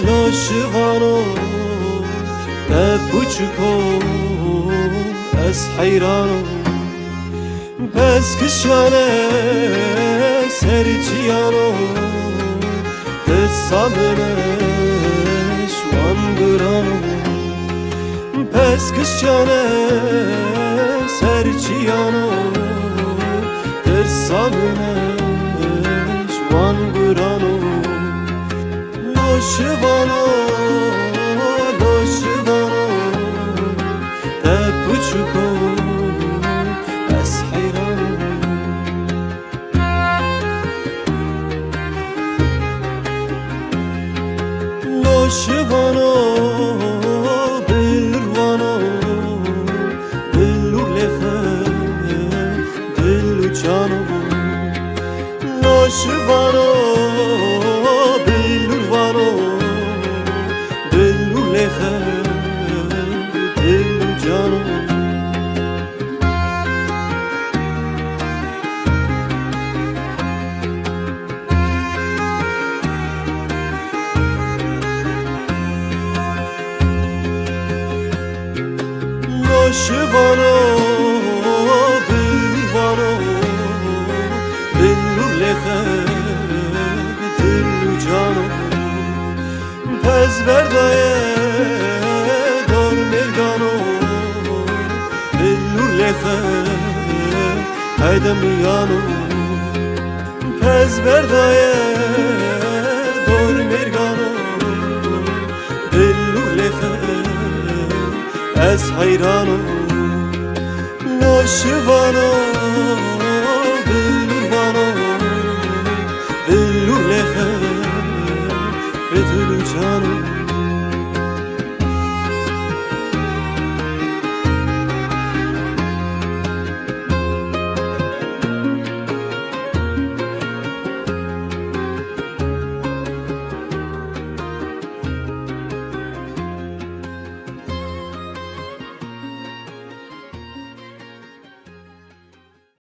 لاشوانو بچکو از حیرانو پس کشانه سرچیانو دستامنش وان برانو پس کشانه سرچیانو دستامنش وان برانو لاشوانو بچکو از حیرانو لاشوانو بلروانو بلو لخه دلو جانو لاشوانو بلروانو بلو لخه دلو جانو لاشوانو بلروانو بلو لخه دلو جانو پس بردایه دار مرگانو بلو لخه هیدمیانو پس بردایه دار مرگانو بلو لخه از حیرانو لاشوانو